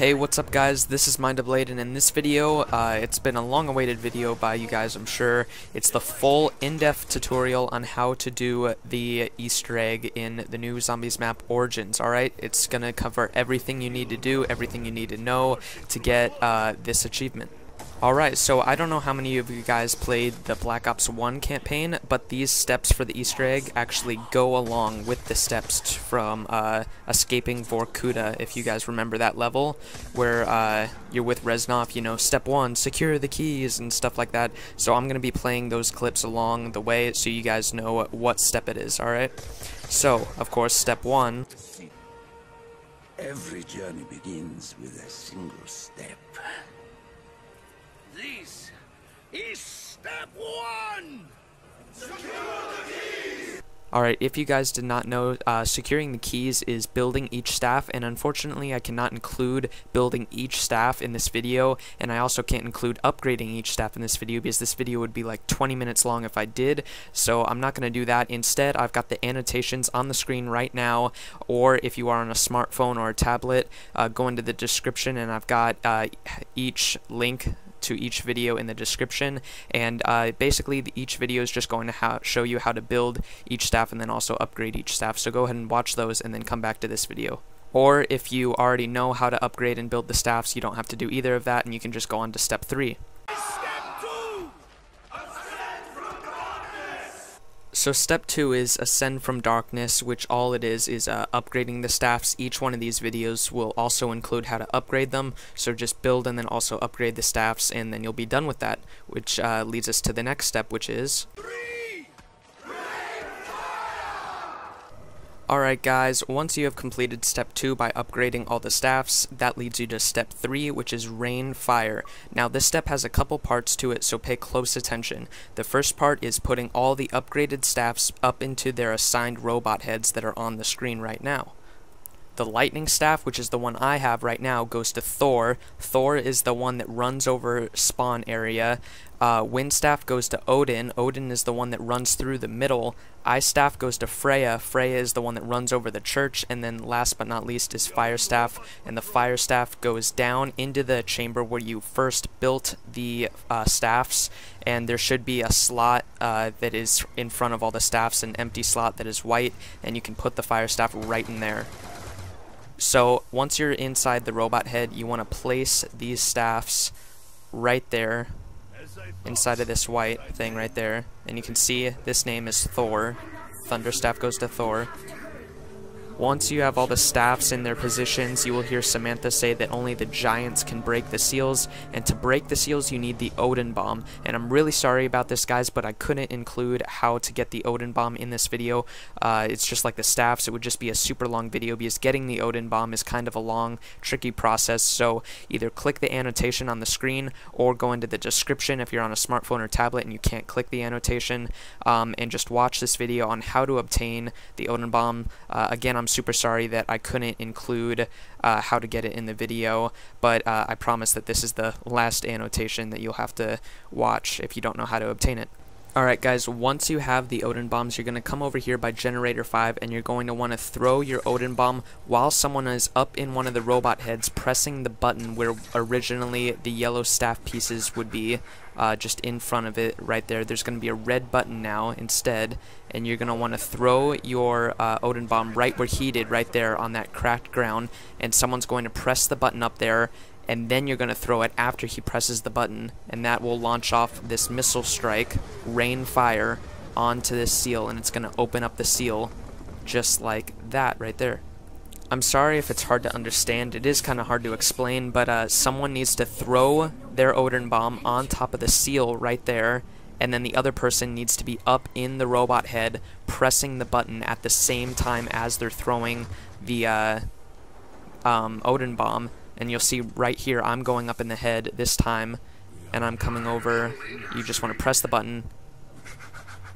Hey, what's up guys, this is Blade, and in this video, it's been a long-awaited video by you guys, I'm sure. It's the full in-depth tutorial on how to do the Easter egg in the new Zombies map Origins, alright? It's gonna cover everything you need to do, everything you need to know to get this achievement. Alright, so I don't know how many of you guys played the Black Ops 1 campaign, but these steps for the Easter egg actually go along with the steps from escaping Vorkuta, if you guys remember that level, where you're with Reznov, you know, step 1, secure the keys, and stuff like that. So I'm going to be playing those clips along the way so you guys know what step it is, alright? So, of course, step 1. Every journey begins with a single step. This is step 1! Secure the keys! Alright, if you guys did not know, securing the keys is building each staff, and unfortunately I cannot include building each staff in this video, and I also can't include upgrading each staff in this video because this video would be like 20 minutes long if I did, so I'm not going to do that. Instead, I've got the annotations on the screen right now, or if you are on a smartphone or a tablet, go into the description and I've got each link to each video in the description, and basically each video is just going to show you how to build each staff and then also upgrade each staff, so go ahead and watch those and then come back to this video. Or if you already know how to upgrade and build the staffs, you don't have to do either of that and you can just go on to step 3. So step 2 is Ascend from Darkness, which all it is upgrading the staffs. Each one of these videos will also include how to upgrade them, so just build and then also upgrade the staffs, and then you'll be done with that, which leads us to the next step, which is... Alright guys, once you have completed step 2 by upgrading all the staffs, that leads you to step 3, which is Rain Fire. Now this step has a couple parts to it, so pay close attention. The first part is putting all the upgraded staffs up into their assigned robot heads that are on the screen right now. The lightning staff, which is the one I have right now, goes to Thor. Thor is the one that runs over spawn area. Wind staff goes to Odin. Odin is the one that runs through the middle. Ice staff goes to Freya. Freya is the one that runs over the church. And then last but not least is fire staff. And the fire staff goes down into the chamber where you first built the staffs. And there should be a slot that is in front of all the staffs, an empty slot that is white. And you can put the fire staff right in there. So once you're inside the robot head, you want to place these staffs right there inside of this white thing right there, and you can see this name is Thor. Thunder staff goes to Thor. Once you have all the staffs in their positions, you will hear Samantha say that only the giants can break the seals, and to break the seals you need the Odin bomb. And I'm really sorry about this guys, but I couldn't include how to get the Odin bomb in this video. It's just like the staffs, it would just be a super long video because getting the Odin bomb is kind of a long, tricky process. So either click the annotation on the screen or go into the description if you're on a smartphone or tablet and you can't click the annotation, and just watch this video on how to obtain the Odin bomb. Again, I'm super sorry that I couldn't include how to get it in the video, but I promise that this is the last annotation that you'll have to watch if you don't know how to obtain it. Alright guys, once you have the Odin bombs, you're going to come over here by generator 5 and you're going to want to throw your Odin bomb while someone is up in one of the robot heads pressing the button where originally the yellow staff pieces would be, just in front of it right there. There's going to be a red button now instead, and you're going to want to throw your Odin bomb right where he did, right there on that cracked ground, and someone's going to press the button up there, and then you're going to throw it after he presses the button, and that will launch off this missile strike, Rain Fire, onto this seal, and it's going to open up the seal just like that right there. I'm sorry if it's hard to understand, it is kind of hard to explain, but someone needs to throw their Odin bomb on top of the seal right there, and then the other person needs to be up in the robot head pressing the button at the same time as they're throwing the Odin bomb. And you'll see right here, I'm going up in the head this time, and I'm coming over. You just want to press the button,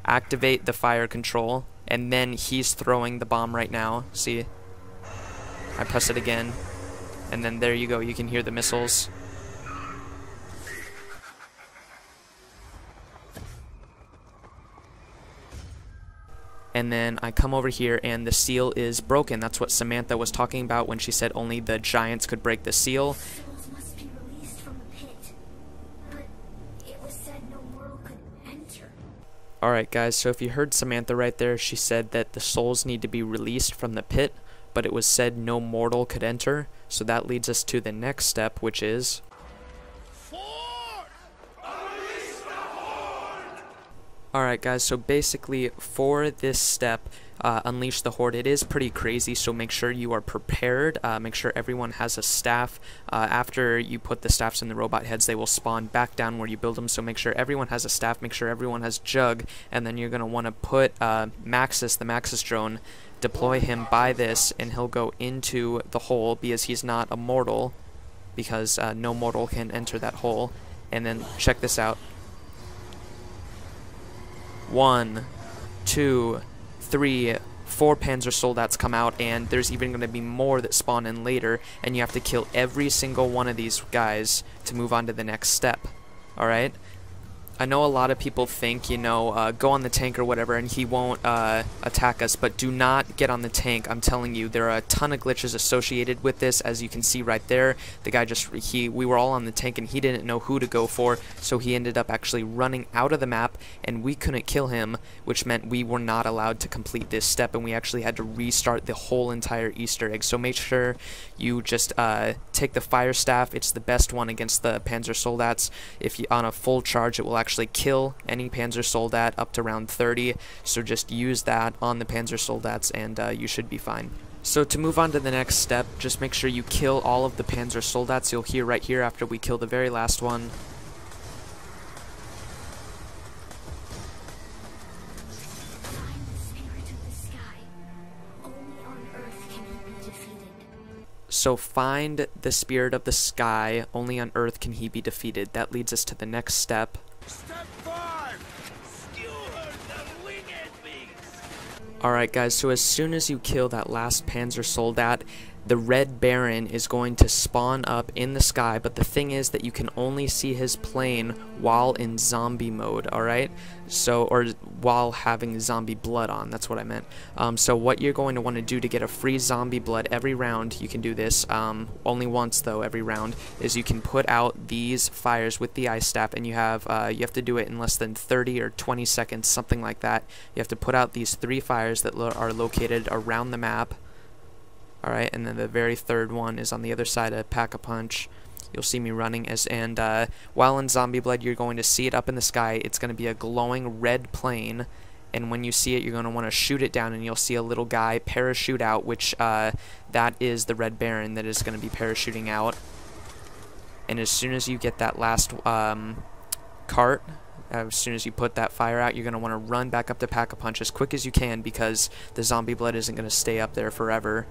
activate the fire control, and then he's throwing the bomb right now. See? I press it again, and then there you go. You can hear the missiles. and then I come over here and the seal is broken. That's what Samantha was talking about when she said only the giants could break the seal. Souls must be released from the pit, but it was said no mortal could enter. Alright guys, so if you heard Samantha right there, she said that the souls need to be released from the pit, but it was said no mortal could enter. So that leads us to the next step, which is alright guys, so basically for this step, Unleash the Horde, it is pretty crazy, so make sure you are prepared. Make sure everyone has a staff. After you put the staffs in the robot heads, they will spawn back down where you build them, so make sure everyone has a staff, make sure everyone has Jug, and then you're going to want to put Maxis, the Maxis drone, deploy him by this, and he'll go into the hole because he's not a mortal, because no mortal can enter that hole. And then check this out. 1, 2, 3, 4 Panzer Soldats come out, and there's even going to be more that spawn in later, and you have to kill every single one of these guys to move on to the next step. Alright? I know a lot of people think, you know, go on the tank or whatever and he won't attack us, but do not get on the tank. I'm telling you, there are a ton of glitches associated with this, as you can see right there. The guy we were all on the tank and he didn't know who to go for, so he ended up actually running out of the map and we couldn't kill him, which meant we were not allowed to complete this step and we actually had to restart the whole entire Easter egg. So make sure you just take the fire staff. It's the best one against the Panzer Soldats. If you on a full charge, it will actually kill any Panzer Soldat up to round 30, so just use that on the Panzer Soldats and you should be fine. So to move on to the next step, just make sure you kill all of the Panzer Soldats. You'll hear right here after we kill the very last one. So find the Spirit of the Sky, only on Earth can he be defeated. That leads us to the next step. Step 5! Skewer the winged beast! Alright guys, so as soon as you kill that last Panzer Soldat, the Red Baron is going to spawn up in the sky, but the thing is that you can only see his plane while in zombie mode, alright? So, or while having zombie blood on, that's what I meant. So what you're going to want to do to get a free zombie blood every round, you can do this, only once though every round, is you can put out these fires with the ice staff, and you have to do it in less than 30 or 20 seconds, something like that. You have to put out these 3 fires that are located around the map. Alright, and then the very third one is on the other side of Pack-a-Punch. You'll see me running, and while in Zombie Blood, you're going to see it up in the sky. It's going to be a glowing red plane, and when you see it, you're going to want to shoot it down, and you'll see a little guy parachute out, which that is the Red Baron that is going to be parachuting out. And as soon as you get that last cart, as soon as you put that fire out, you're going to want to run back up to Pack-a-Punch as quick as you can, because the Zombie Blood isn't going to stay up there forever.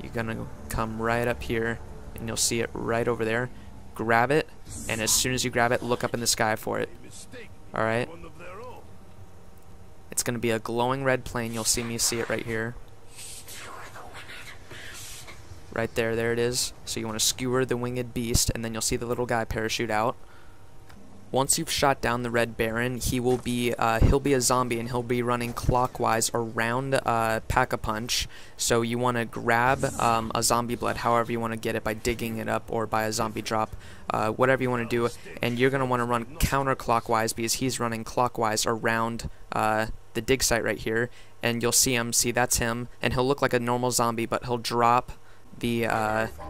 You're going to come right up here, and you'll see it right over there. Grab it, and as soon as you grab it, look up in the sky for it. Alright? It's going to be a glowing red plane. You'll see it right here. Right there, there it is. So you want to skewer the winged beast, and then you'll see the little guy parachute out. Once you've shot down the Red Baron, he'll be a zombie, and he'll be running clockwise around Pack-a-Punch. So you want to grab a zombie blood, however you want to get it, by digging it up or by a zombie drop, whatever you want to do. And you're going to want to run counterclockwise because he's running clockwise around the dig site right here. And you'll see him. See, that's him. And he'll look like a normal zombie, but he'll drop the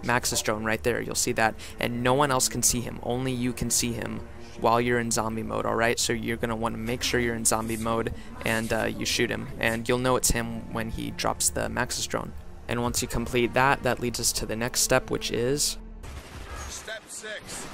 Maxis drone right there. You'll see that. And no one else can see him. Only you can see him while you're in zombie mode, alright? So you're going to want to make sure you're in zombie mode and you shoot him. And you'll know it's him when he drops the Maxis drone. And once you complete that, that leads us to the next step, which is Step 6.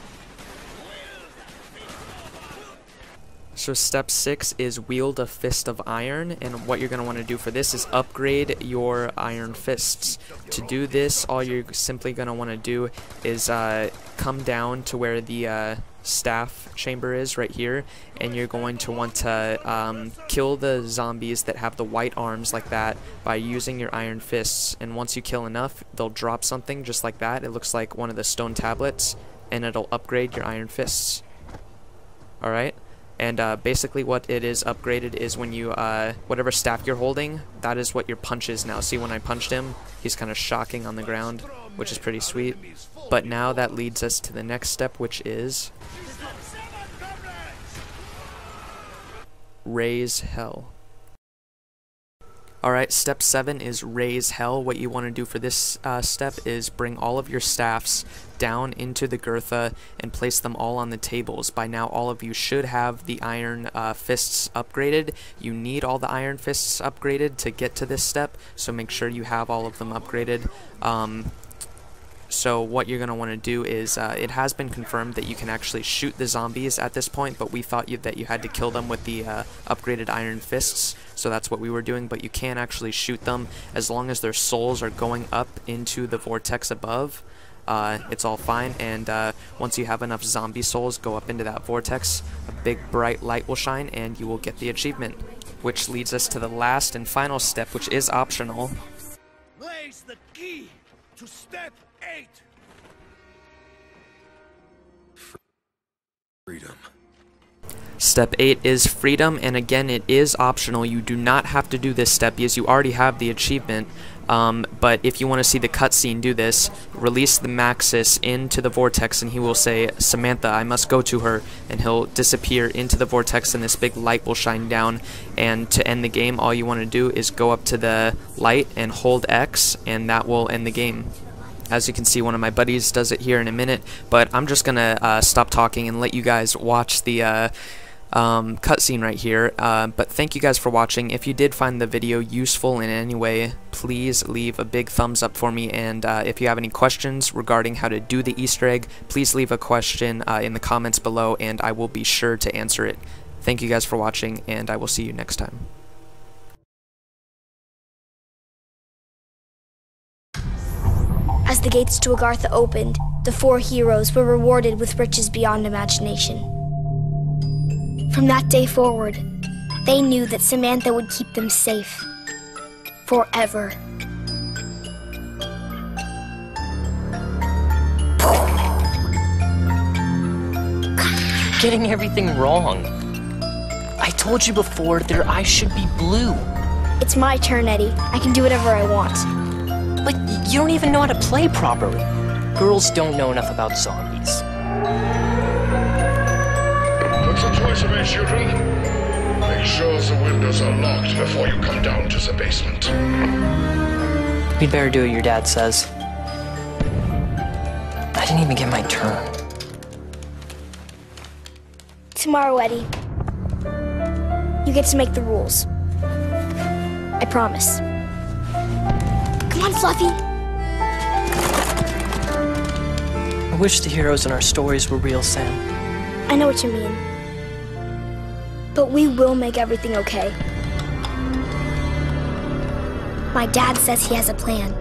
So step 6 is wield a fist of iron, and what you're going to want to do for this is upgrade your iron fists. To do this, all you're simply going to want to do is come down to where the staff chamber is right here, and you're going to want to kill the zombies that have the white arms like that by using your iron fists. And once you kill enough, they'll drop something just like that. It looks like one of the stone tablets, and it'll upgrade your iron fists. Alright? And basically what it is upgraded is when you, whatever staff you're holding, that is what your punch is now. See, when I punched him, he's kind of shocking on the ground, which is pretty sweet. But now that leads us to the next step, which is Raise Hell. Alright, step 7 is Raise Hell. What you want to do for this step is bring all of your staffs down into the Girtha and place them all on the tables. By now all of you should have the iron fists upgraded. You need all the iron fists upgraded to get to this step, so make sure you have all of them upgraded. So what you're going to want to do is, it has been confirmed that you can actually shoot the zombies at this point, but we thought that you had to kill them with the upgraded iron fists, so that's what we were doing. But you can actually shoot them as long as their souls are going up into the vortex above. It's all fine, and once you have enough zombie souls go up into that vortex, a big bright light will shine and you will get the achievement, which leads us to the last and final step, which is optional. Lays the key to step 8. Freedom. Step 8 is Freedom, and again, it is optional. You do not have to do this step because you already have the achievement. But if you want to see the cutscene do this, release the Maxis into the vortex and he will say, "Samantha, I must go to her," and he'll disappear into the vortex and this big light will shine down. And to end the game, all you want to do is go up to the light and hold X, and that will end the game. As you can see, one of my buddies does it here in a minute, but I'm just gonna stop talking and let you guys watch the cutscene right here. But thank you guys for watching. If you did find the video useful in any way, please leave a big thumbs up for me, and if you have any questions regarding how to do the Easter egg, please leave a question in the comments below and I will be sure to answer it. Thank you guys for watching, and I will see you next time. As the gates to Agartha opened, the 4 heroes were rewarded with riches beyond imagination. From that day forward, they knew that Samantha would keep them safe. Forever. You're getting everything wrong. I told you before their eyes should be blue. It's my turn, Eddie. I can do whatever I want. But you don't even know how to play properly. Girls don't know enough about zombies. What's the choice of it, children? Make sure the windows are locked before you come down to the basement. We'd better do what your dad says. I didn't even get my turn. Tomorrow, Eddie. You get to make the rules. I promise. Come on, Fluffy. I wish the heroes in our stories were real, Sam. I know what you mean. But we will make everything okay. My dad says he has a plan.